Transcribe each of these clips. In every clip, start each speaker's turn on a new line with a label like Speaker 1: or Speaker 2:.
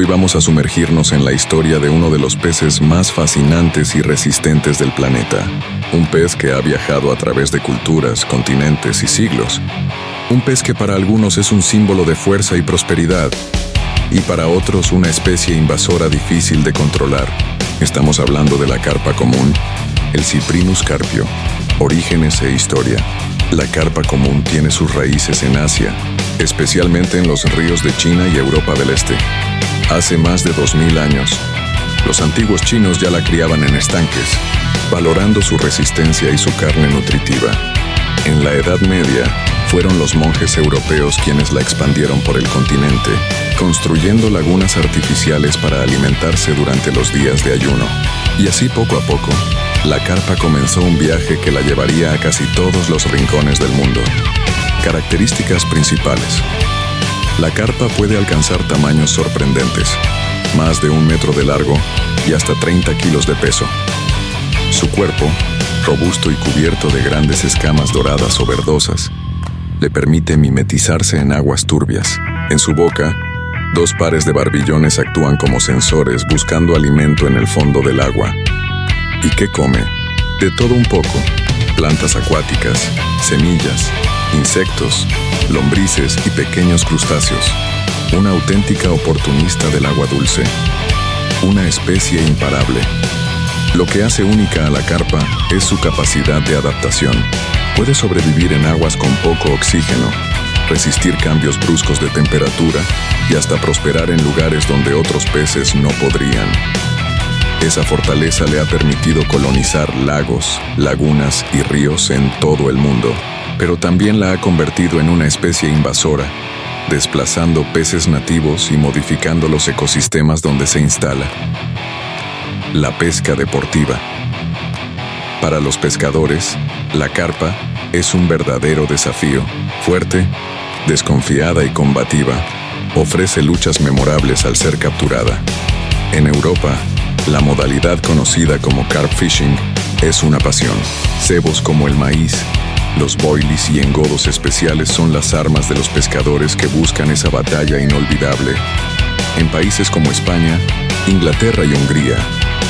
Speaker 1: Hoy vamos a sumergirnos en la historia de uno de los peces más fascinantes y resistentes del planeta. Un pez que ha viajado a través de culturas, continentes y siglos. Un pez que para algunos es un símbolo de fuerza y prosperidad, y para otros una especie invasora difícil de controlar. Estamos hablando de la carpa común, el Cyprinus carpio. Orígenes e historia. La carpa común tiene sus raíces en Asia, especialmente en los ríos de China y Europa del Este. Hace más de 2000 años, los antiguos chinos ya la criaban en estanques, valorando su resistencia y su carne nutritiva. En la Edad Media, fueron los monjes europeos quienes la expandieron por el continente, construyendo lagunas artificiales para alimentarse durante los días de ayuno. Y así poco a poco, la carpa comenzó un viaje que la llevaría a casi todos los rincones del mundo. Características principales. La carpa puede alcanzar tamaños sorprendentes, más de 1 metro de largo y hasta 30 kilos de peso. Su cuerpo, robusto y cubierto de grandes escamas doradas o verdosas, le permite mimetizarse en aguas turbias. En su boca, 2 pares de barbillones actúan como sensores buscando alimento en el fondo del agua. ¿Y qué come? De todo un poco: plantas acuáticas, semillas, insectos, lombrices y pequeños crustáceos. Una auténtica oportunista del agua dulce. Una especie imparable. Lo que hace única a la carpa es su capacidad de adaptación. Puede sobrevivir en aguas con poco oxígeno, resistir cambios bruscos de temperatura y hasta prosperar en lugares donde otros peces no podrían. Esa fortaleza le ha permitido colonizar lagos, lagunas y ríos en todo el mundo, pero también la ha convertido en una especie invasora, desplazando peces nativos y modificando los ecosistemas donde se instala. La pesca deportiva. Para los pescadores, la carpa es un verdadero desafío. Fuerte, desconfiada y combativa, ofrece luchas memorables al ser capturada. En Europa, la modalidad conocida como carp fishing es una pasión. Cebos como el maíz, los boilies y engodos especiales son las armas de los pescadores que buscan esa batalla inolvidable. En países como España, Inglaterra y Hungría,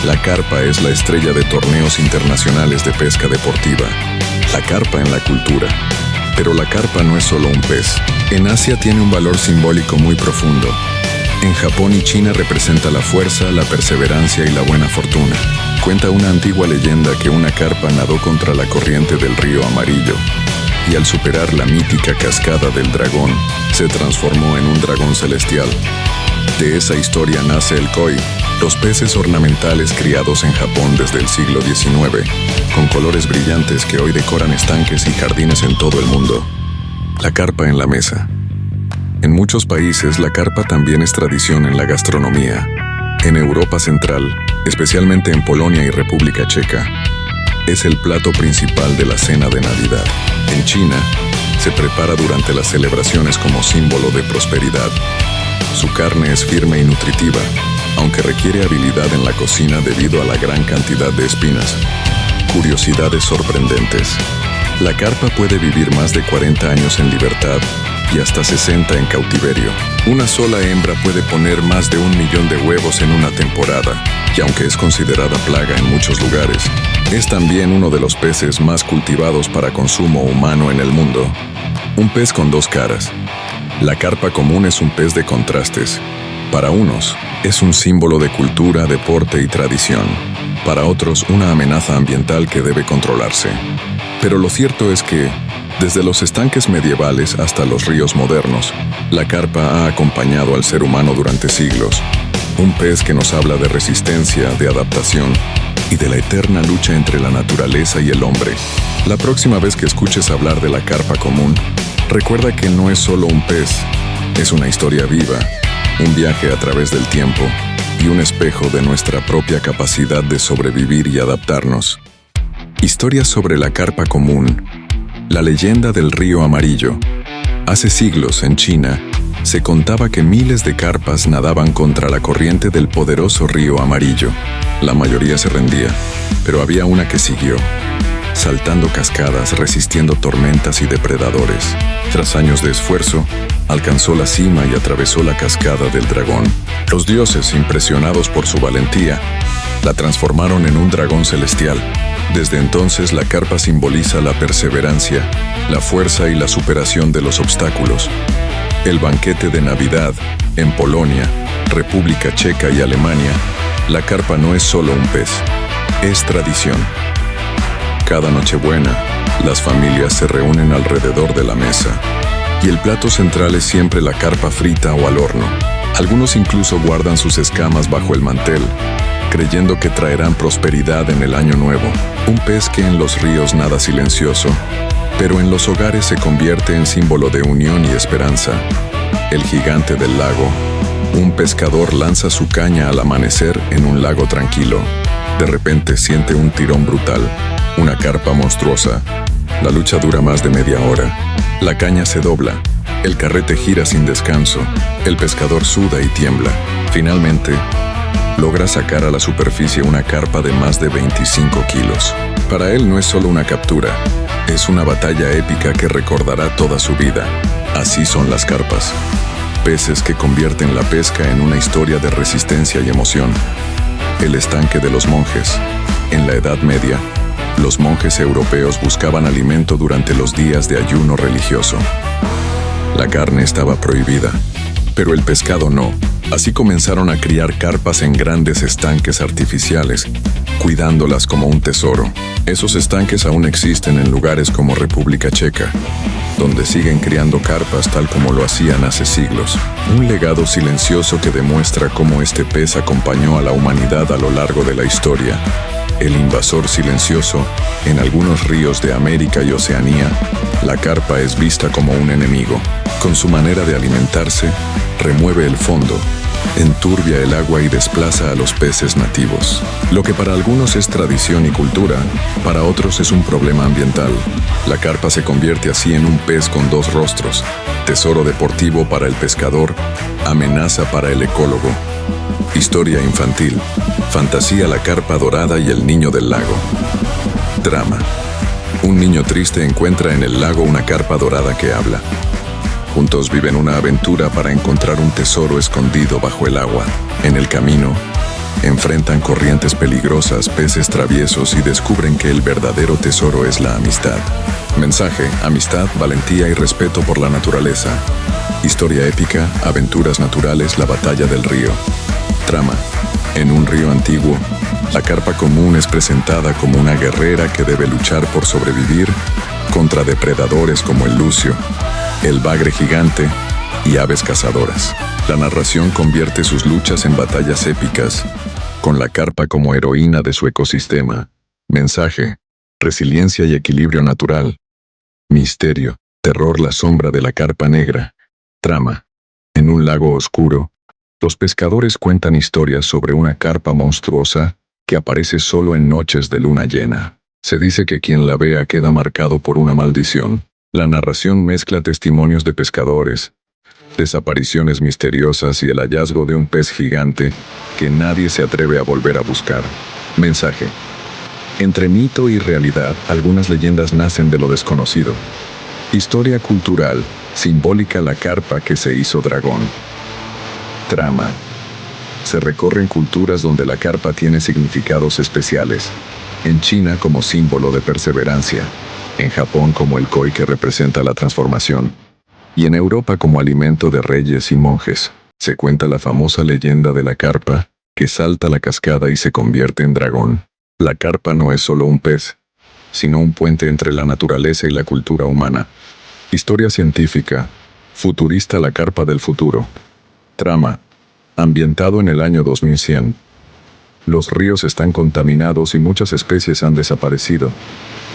Speaker 1: la carpa es la estrella de torneos internacionales de pesca deportiva. La carpa en la cultura. Pero la carpa no es solo un pez. En Asia tiene un valor simbólico muy profundo. En Japón y China representa la fuerza, la perseverancia y la buena fortuna. Cuenta una antigua leyenda que una carpa nadó contra la corriente del río Amarillo, y al superar la mítica cascada del dragón, se transformó en un dragón celestial. De esa historia nace el koi, los peces ornamentales criados en Japón desde el siglo XIX, con colores brillantes que hoy decoran estanques y jardines en todo el mundo. La carpa en la mesa. En muchos países, la carpa también es tradición en la gastronomía. En Europa Central, especialmente en Polonia y República Checa, es el plato principal de la cena de Navidad. En China, se prepara durante las celebraciones como símbolo de prosperidad. Su carne es firme y nutritiva, aunque requiere habilidad en la cocina debido a la gran cantidad de espinas. Curiosidades sorprendentes. La carpa puede vivir más de 40 años en libertad y hasta 60 en cautiverio. Una sola hembra puede poner más de 1 millón de huevos en una temporada, y aunque es considerada plaga en muchos lugares, es también uno de los peces más cultivados para consumo humano en el mundo. Un pez con 2 caras. La carpa común es un pez de contrastes. Para unos, es un símbolo de cultura, deporte y tradición. Para otros, una amenaza ambiental que debe controlarse. Pero lo cierto es que, desde los estanques medievales hasta los ríos modernos, la carpa ha acompañado al ser humano durante siglos. Un pez que nos habla de resistencia, de adaptación y de la eterna lucha entre la naturaleza y el hombre. La próxima vez que escuches hablar de la carpa común, recuerda que no es solo un pez, es una historia viva, un viaje a través del tiempo y un espejo de nuestra propia capacidad de sobrevivir y adaptarnos. Historias sobre la carpa común. La leyenda del río Amarillo. Hace siglos, en China, se contaba que miles de carpas nadaban contra la corriente del poderoso río Amarillo. La mayoría se rendía, pero había una que siguió. saltando cascadas, resistiendo tormentas y depredadores. Tras años de esfuerzo, alcanzó la cima y atravesó la cascada del dragón. Los dioses, impresionados por su valentía, la transformaron en un dragón celestial. Desde entonces, la carpa simboliza la perseverancia, la fuerza y la superación de los obstáculos. El banquete de Navidad, en Polonia, República Checa y Alemania, la carpa no es solo un pez, es tradición. Cada Nochebuena, las familias se reúnen alrededor de la mesa, y el plato central es siempre la carpa frita o al horno. Algunos incluso guardan sus escamas bajo el mantel, creyendo que traerán prosperidad en el año nuevo. Un pez que en los ríos nada silencioso, pero en los hogares se convierte en símbolo de unión y esperanza. El gigante del lago. Un pescador lanza su caña al amanecer en un lago tranquilo. De repente siente un tirón brutal, una carpa monstruosa. La lucha dura más de media hora. La caña se dobla, el carrete gira sin descanso, el pescador suda y tiembla. Finalmente, logra sacar a la superficie una carpa de más de 25 kilos. Para él no es solo una captura, es una batalla épica que recordará toda su vida. Así son las carpas. Peces que convierten la pesca en una historia de resistencia y emoción. El estanque de los monjes. En la Edad Media, los monjes europeos buscaban alimento durante los días de ayuno religioso. La carne estaba prohibida, pero el pescado no. Así comenzaron a criar carpas en grandes estanques artificiales, cuidándolas como un tesoro. Esos estanques aún existen en lugares como República Checa, donde siguen criando carpas tal como lo hacían hace siglos. Un legado silencioso que demuestra cómo este pez acompañó a la humanidad a lo largo de la historia. El invasor silencioso, en algunos ríos de América y Oceanía, la carpa es vista como un enemigo. Con su manera de alimentarse, remueve el fondo, enturbia el agua y desplaza a los peces nativos. Lo que para algunos es tradición y cultura, para otros es un problema ambiental. La carpa se convierte así en un pez con dos rostros, tesoro deportivo para el pescador, amenaza para el ecólogo. Historia infantil, fantasía la carpa dorada y el niño del lago. Drama. Un niño triste encuentra en el lago una carpa dorada que habla. Juntos viven una aventura para encontrar un tesoro escondido bajo el agua. En el camino, enfrentan corrientes peligrosas, peces traviesos y descubren que el verdadero tesoro es la amistad. Mensaje: amistad, valentía y respeto por la naturaleza. Historia épica, aventuras naturales, la batalla del río. Trama: en un río antiguo, la carpa común es presentada como una guerrera que debe luchar por sobrevivir contra depredadores como el lucio, el bagre gigante y aves cazadoras. La narración convierte sus luchas en batallas épicas, con la carpa como heroína de su ecosistema. Mensaje: resiliencia y equilibrio natural. Misterio, terror, la sombra de la carpa negra. Trama: en un lago oscuro, los pescadores cuentan historias sobre una carpa monstruosa que aparece solo en noches de luna llena. Se dice que quien la vea queda marcado por una maldición. La narración mezcla testimonios de pescadores, desapariciones misteriosas y el hallazgo de un pez gigante que nadie se atreve a volver a buscar. Mensaje: entre mito y realidad, algunas leyendas nacen de lo desconocido. Historia cultural, simbólica la carpa que se hizo dragón. Trama: se recorren culturas donde la carpa tiene significados especiales. En China como símbolo de perseverancia, en Japón como el koi que representa la transformación, y en Europa como alimento de reyes y monjes. Se cuenta la famosa leyenda de la carpa, que salta la cascada y se convierte en dragón. La carpa no es solo un pez, sino un puente entre la naturaleza y la cultura humana. Historia científica, futurista la carpa del futuro. Trama: ambientado en el año 2100. Los ríos están contaminados y muchas especies han desaparecido,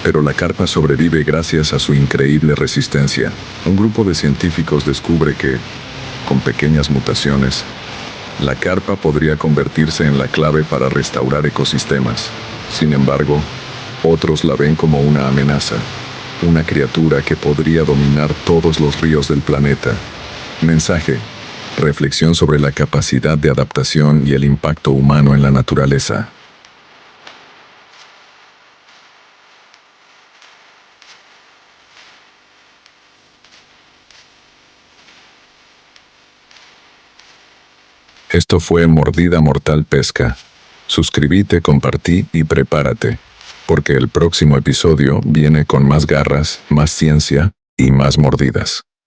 Speaker 1: pero la carpa sobrevive gracias a su increíble resistencia. Un grupo de científicos descubre que, con pequeñas mutaciones, la carpa podría convertirse en la clave para restaurar ecosistemas. Sin embargo, otros la ven como una amenaza, una criatura que podría dominar todos los ríos del planeta. Mensaje: reflexión sobre la capacidad de adaptación y el impacto humano en la naturaleza. Esto fue Mordida Mortal Pesca. Suscríbete, compartí y prepárate, porque el próximo episodio viene con más garras, más ciencia y más mordidas.